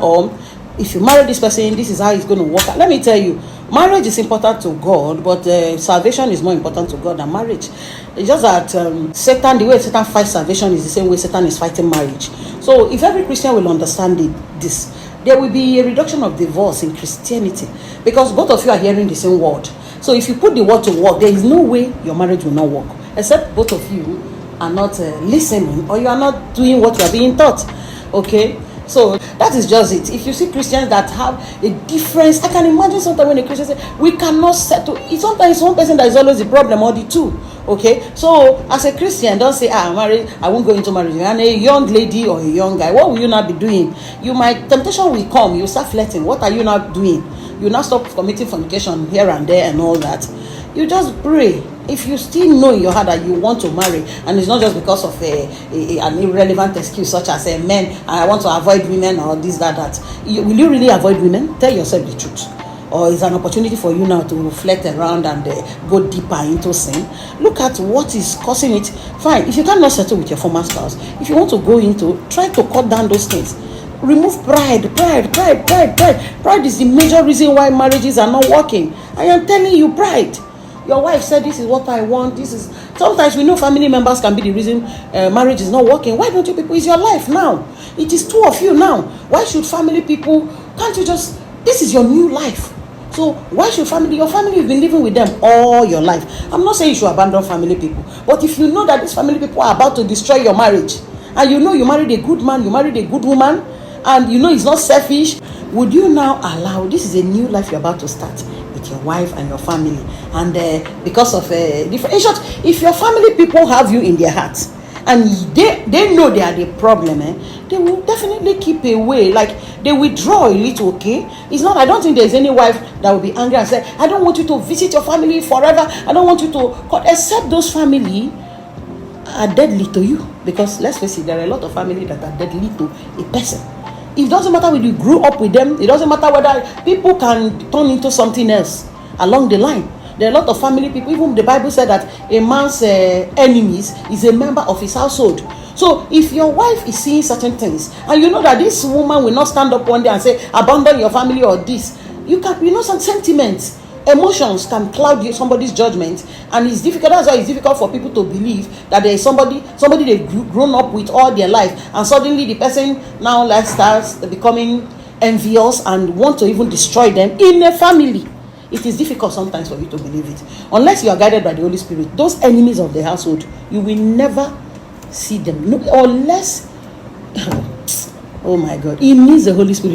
or if you marry this person, this is how it's going to work out. Let me tell you, marriage is important to God, but salvation is more important to God than marriage. It's just that Satan, the way Satan fights salvation is the same way Satan is fighting marriage. So if every Christian will understand this, there will be a reduction of divorce in Christianity, because both of you are hearing the same word. So if you put the word to work, there is no way your marriage will not work, except both of you are not listening, or you are not doing what you are being taught. Okay, so that is just it. If you see Christians that have a difference, I can imagine sometimes when a Christian say we cannot settle, it's sometimes one person that is always the problem, or the two. Okay, so as a Christian, don't say, I'm married, I won't go into marriage. And a young lady or a young guy, what will you not be doing? Temptation will come, you start flirting. What are you not doing? You now stop committing fornication here and there and all that. You just pray. If you still know in your heart that you want to marry, and it's not just because of an irrelevant excuse such as men, I want to avoid women, or this, that. Will you really avoid women? Tell yourself the truth. Or is an opportunity for you now to reflect around and go deeper into sin? Look at what is causing it. Fine, if you cannot settle with your former spouse, if you want to go into, try to cut down those things. Remove pride. Pride is the major reason why marriages are not working. I am telling you, pride. Your wife said, this is what I want. Sometimes we know family members can be the reason marriage is not working. Why don't you people? It's your life now. It is two of you now. Why should family people, can't you just, this is your new life. So why should your family, you've been living with them all your life. I'm not saying you should abandon family people, but if you know that these family people are about to destroy your marriage, and you know you married a good man, you married a good woman, and you know it's not selfish, would you now allow, this is a new life you're about to start with your wife and your family, and because of different, in short, if your family people have you in their hearts, and they know they are the problem, they will definitely keep away, like they withdraw a little. Okay, it's not, I don't think there's any wife that will be angry and say, I don't want you to visit your family forever, I don't want you to, except those family are deadly to you. Because let's face it, there are a lot of family that are deadly to a person. It doesn't matter whether you grew up with them, it doesn't matter whether people can turn into something else along the line. There are a lot of family people, even the Bible said that a man's enemies is a member of his household. So if your wife is seeing certain things, and you know that this woman will not stand up one day and say, abandon your family or this, some sentiments, emotions can cloud somebody's judgment, and it's difficult. That's why it's difficult for people to believe that there is somebody they've grown up with all their life, and suddenly the person now starts becoming envious and want to even destroy them in a family. It is difficult sometimes for you to believe it, unless you are guided by the Holy Spirit. Those enemies of the household, you will never see them, unless oh my God, it needs the Holy Spirit.